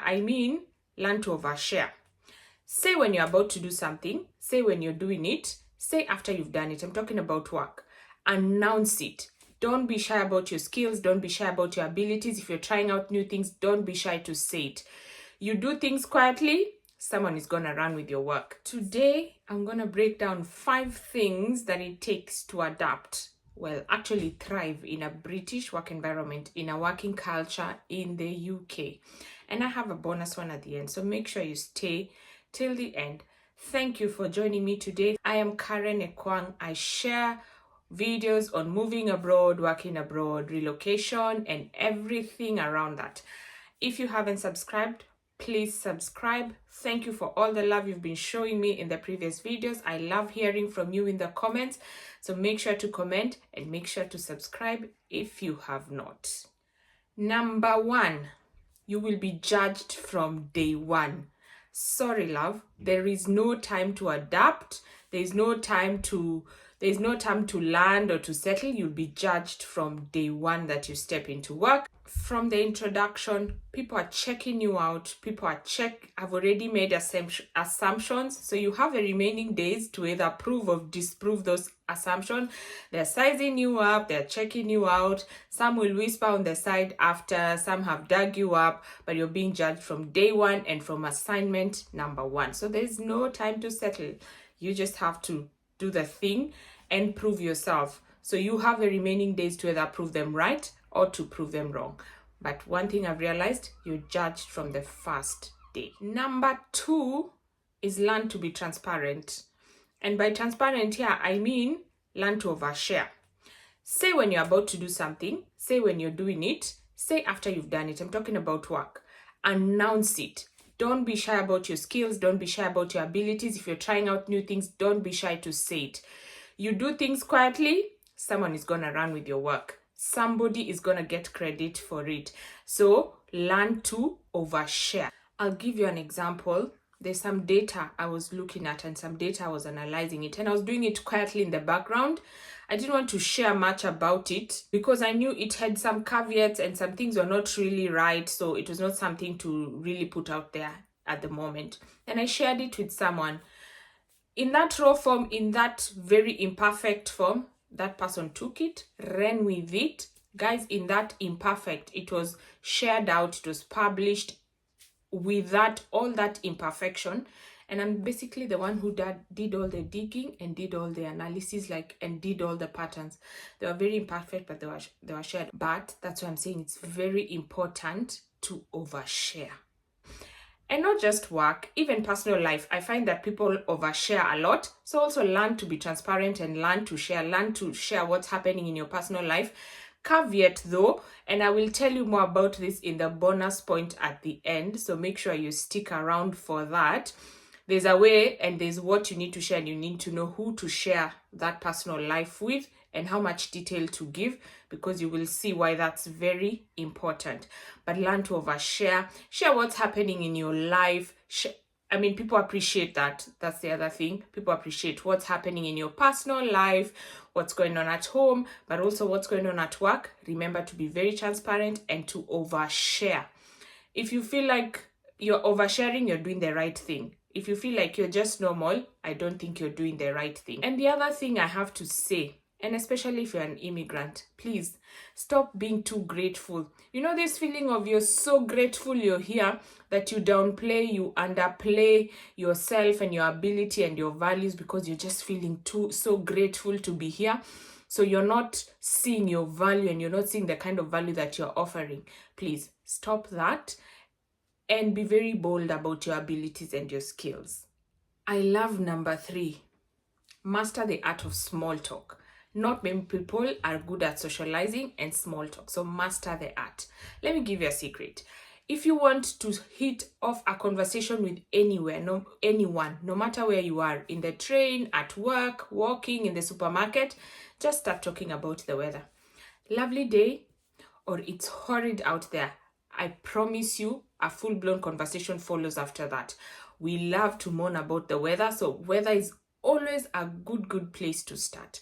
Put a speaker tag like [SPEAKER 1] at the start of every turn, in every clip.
[SPEAKER 1] I mean learn to overshare. Say when you're about to do something, say when you're doing it, say after you've done it. I'm talking about work. Announce it. Don't be shy about your skills. Don't be shy about your abilities. If you're trying out new things, don't be shy to say it. You do things quietly, someone is going to run with your work. Today, I'm going to break down 5 things that it takes to adapt, well, actually thrive in a British work environment, in a working culture in the UK. And I have a bonus one at the end, so make sure you stay till the end. Thank you for joining me today. I am Karen Ekwang. I share videos on moving abroad, working abroad, relocation, and everything around that. If you haven't subscribed, please subscribe. Thank you for all the love you've been showing me in the previous videos. I love hearing from you in the comments. So make sure to comment and make sure to subscribe if you have not. Number 1, you will be judged from day one. Sorry, love. There is no time to adapt. There's no time to land or to settle. You'll be judged from day one that you step into work. From the introduction, people are checking you out. Have already made assumptions. So you have the remaining days to either prove or disprove those assumptions. They're sizing you up. They're checking you out. Some will whisper on the side after. Some have dug you up. But you're being judged from day one and from assignment number 1. So there's no time to settle. You just have to do the thing and prove yourself. So you have the remaining days to either prove them right or to prove them wrong. But one thing I've realized, you're judged from the first day. Number 2 is learn to be transparent. And by transparent here, I mean learn to overshare. Say when you're about to do something, say when you're doing it, say after you've done it. I'm talking about work. Announce it. Don't be shy about your skills. Don't be shy about your abilities. If you're trying out new things, don't be shy to say it. You do things quietly, someone is going to run with your work. Somebody is going to get credit for it. So learn to overshare. I'll give you an example. There's some data I was looking at and some data I was analyzing it, and I was doing it quietly in the background. I didn't want to share much about it because I knew it had some caveats and some things were not really right. So it was not something to really put out there at the moment. And I shared it with someone. In that raw form, in that very imperfect form, that person took it, ran with it. Guys, in that imperfect, it was shared out, it was published with all that imperfection. And I'm basically the one who did all the digging and did all the analysis, and did all the patterns. They were very imperfect, but they were shared. But that's why I'm saying it's very important to overshare. And not just work, even personal life. I find that people overshare a lot. So also learn to be transparent and learn to share what's happening in your personal life. Caveat though, and I will tell you more about this in the bonus point at the end. So make sure you stick around for that. There's a way and there's what you need to share, and you need to know who to share that personal life with and how much detail to give, because you will see why that's very important. But learn to overshare. Share what's happening in your life. People appreciate that. That's the other thing. People appreciate what's happening in your personal life, what's going on at home, but also what's going on at work. Remember to be very transparent and to overshare. If you feel like you're oversharing, you're doing the right thing. If you feel like you're just normal, I don't think you're doing the right thing. And the other thing I have to say, and especially if you're an immigrant, please stop being too grateful. You know this feeling of you're so grateful you're here that you downplay, you underplay yourself and your ability and your values because you're just feeling so grateful to be here. So you're not seeing your value and you're not seeing the kind of value that you're offering. Please stop that and be very bold about your abilities and your skills. I love number 3. Master the art of small talk. Not many people are good at socializing and small talk. So master the art. Let me give you a secret. If you want to hit off a conversation with anyone, no matter where you are, in the train, at work, walking, in the supermarket, just start talking about the weather. Lovely day, or it's horrid out there. I promise you a full-blown conversation follows after that. We love to moan about the weather, so weather is always a good place to start.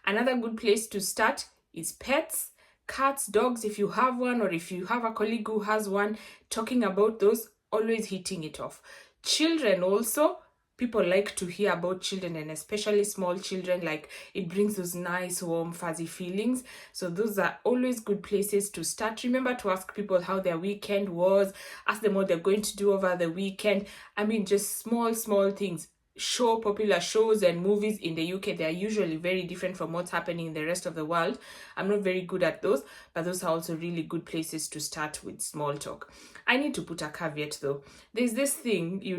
[SPEAKER 1] Another good place to start is pets, cats, dogs, if you have one, or if you have a colleague who has one, talking about those always hitting it off. Children also, people like to hear about children, and especially small children. Like, it brings those nice, warm, fuzzy feelings. So those are always good places to start. Remember to ask people how their weekend was. Ask them what they're going to do over the weekend. I mean, just small things. Popular shows and movies in the UK, they are usually very different from what's happening in the rest of the world. I'm not very good at those, but those are also really good places to start with small talk. I need to put a caveat though. There's this thing, you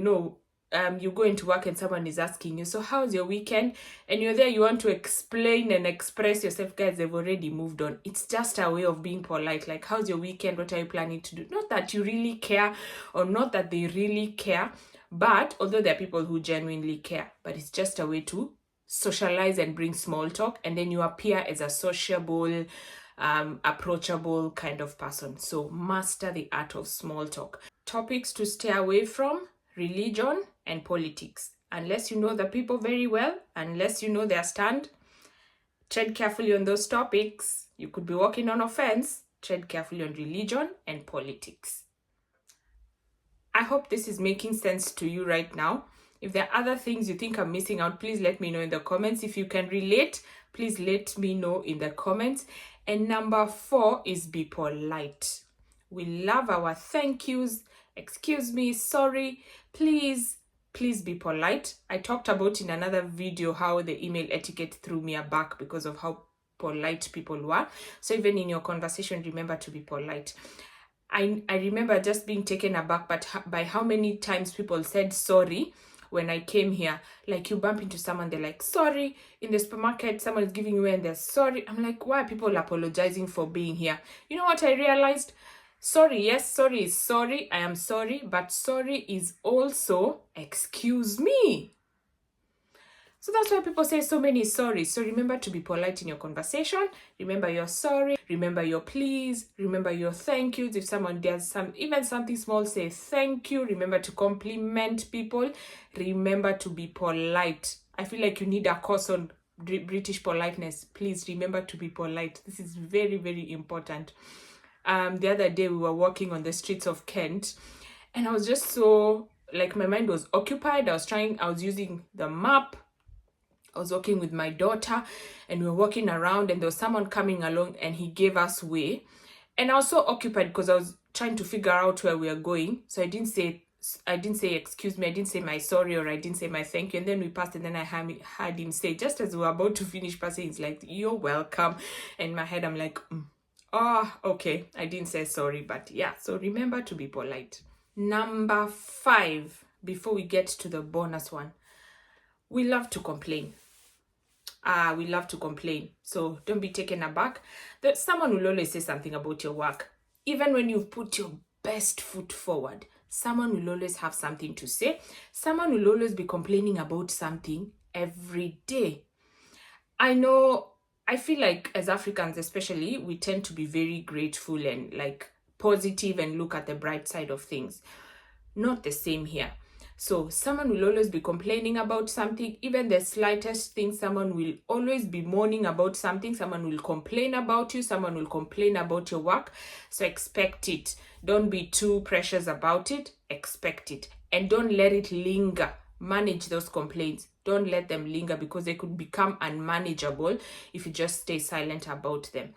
[SPEAKER 1] go into work and someone is asking you, so how's your weekend? And you're there, you want to explain and express yourself. Guys, they've already moved on. It's just a way of being polite. Like, how's your weekend? What are you planning to do? Not that you really care, or not that they really care. But although there are people who genuinely care, but it's just a way to socialize and bring small talk, and then you appear as a sociable, approachable kind of person. So master the art of small talk. Topics to stay away from: religion and politics. Unless you know the people very well, unless you know their stand, tread carefully on those topics. You could be walking on offense. Tread carefully on religion and politics. I hope this is making sense to you right now. If there are other things you think I'm missing out, please let me know in the comments. If you can relate, please let me know in the comments. And number 4 is be polite. We love our thank yous, excuse me, sorry, please be polite. I talked about in another video how the email etiquette threw me aback because of how polite people were. So even in your conversation, remember to be polite. I remember just being taken aback by how many times people said sorry when I came here. Like, you bump into someone, they're like, sorry. In the supermarket, someone is giving you and they're sorry. I'm like, why are people apologizing for being here? You know what I realized? Sorry, yes, sorry is sorry. I am sorry, but sorry is also excuse me. So that's why people say so many sorries. So remember to be polite in your conversation. Remember your sorry. Remember your please. Remember your thank yous. If someone does even something small, say thank you. Remember to compliment people. Remember to be polite. I feel like you need a course on British politeness. Please remember to be polite. This is very, very important. The other day we were walking on the streets of Kent, and I was just so, like, my mind was occupied. I was using the map. I was walking with my daughter, and we were walking around, and there was someone coming along, and he gave us way. And I was so occupied because I was trying to figure out where we are going. So I didn't say excuse me, I didn't say my sorry, or I didn't say my thank you. And then we passed, and then I heard him say, just as we were about to finish passing, he's like, you're welcome. And in my head, I'm like, okay, I didn't say sorry. But yeah, so remember to be polite. Number 5, before we get to the bonus one, we love to complain. We love to complain. So don't be taken aback. That someone will always say something about your work. Even when you've put your best foot forward, someone will always have something to say. Someone will always be complaining about something every day. I feel like as Africans especially, we tend to be very grateful and like positive and look at the bright side of things. Not the same here. So someone will always be complaining about something, even the slightest thing. Someone will always be moaning about something. Someone will complain about you. Someone will complain about your work. So expect it. Don't be too precious about it. Expect it. And don't let it linger. Manage those complaints. Don't let them linger, because they could become unmanageable if you just stay silent about them.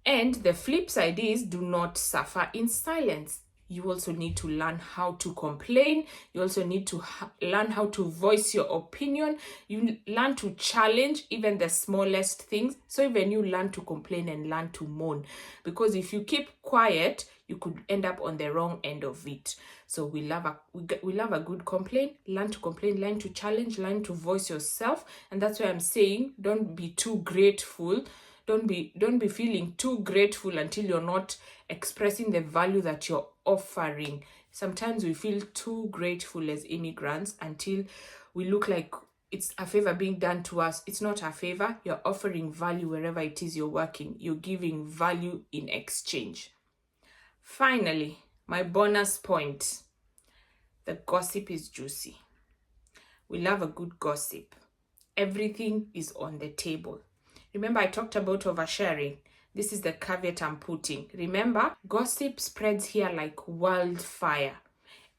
[SPEAKER 1] And the flip side is, do not suffer in silence. You also need to learn how to complain. You also need to learn how to voice your opinion. You learn to challenge even the smallest things. So even you learn to complain and learn to moan. Because if you keep quiet, you could end up on the wrong end of it. So we love a good complaint. Learn to complain, learn to challenge, learn to voice yourself. And that's why I'm saying, don't be too grateful. Don't be feeling too grateful until you're not expressing the value that you're offering. Sometimes we feel too grateful as immigrants until we look like it's a favor being done to us. It's not a favor. You're offering value wherever it is you're working. You're giving value in exchange. Finally, my bonus point. The gossip is juicy. We love a good gossip. Everything is on the table. Remember, I talked about oversharing. This is the caveat I'm putting. Remember, gossip spreads here like wildfire.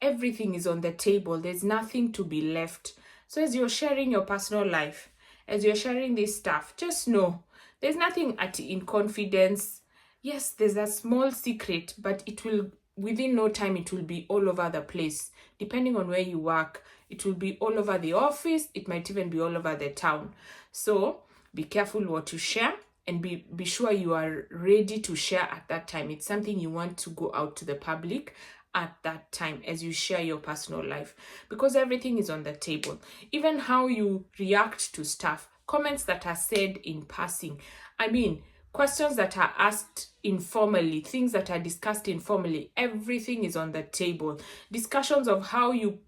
[SPEAKER 1] Everything is on the table. There's nothing to be left. So as you're sharing your personal life, as you're sharing this stuff, just know there's nothing in confidence. Yes, there's a small secret, but it will, within no time, it will be all over the place. Depending on where you work, it will be all over the office. It might even be all over the town. So be careful what you share, and be sure you are ready to share at that time. It's something you want to go out to the public at that time as you share your personal life, because everything is on the table. Even how you react to stuff, comments that are said in passing, questions that are asked informally, things that are discussed informally, everything is on the table. Discussions of how you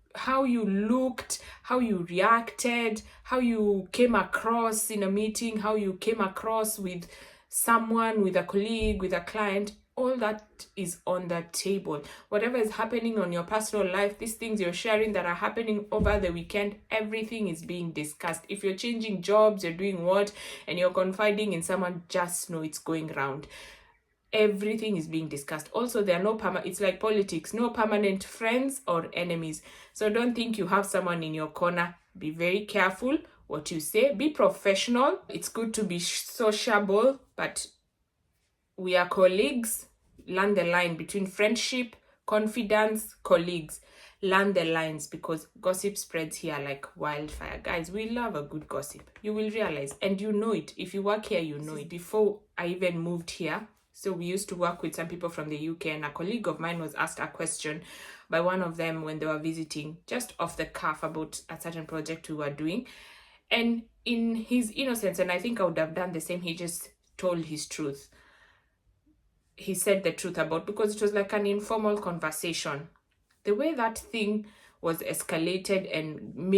[SPEAKER 1] looked, how you reacted, how you came across in a meeting, how you came across with someone, with a colleague, with a client, all that is on the table. Whatever is happening on your personal life, these things you're sharing that are happening over the weekend, everything is being discussed. If you're changing jobs, you're doing what, and you're confiding in someone, just know it's going round. Everything is being discussed. Also, there are no it's like politics, no permanent friends or enemies. So don't think you have someone in your corner. Be very careful what you say. Be professional. It's good to be sociable, but we are colleagues. Learn the line between friendship, confidence, colleagues. Learn the lines, because gossip spreads here like wildfire. Guys, we love a good gossip. You will realize, and you know it. If you work here, you know it. Before I even moved here, so we used to work with some people from the UK, and a colleague of mine was asked a question by one of them when they were visiting, just off the cuff, about a certain project we were doing. And in his innocence, and I think I would have done the same, he just told his truth. He said the truth about, because it was like an informal conversation. The way that thing was escalated and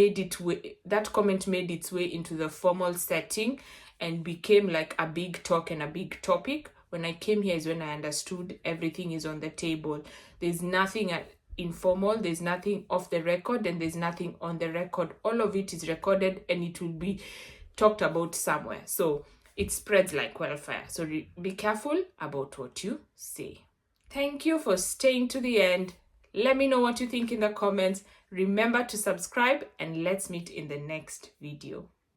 [SPEAKER 1] that comment made its way into the formal setting and became like a big talk and a big topic. When I came here is when I understood everything is on the table. There's nothing informal, there's nothing off the record, and there's nothing on the record. All of it is recorded and it will be talked about somewhere. So it spreads like wildfire. So be careful about what you say. Thank you for staying to the end. Let me know what you think in the comments. Remember to subscribe, and let's meet in the next video.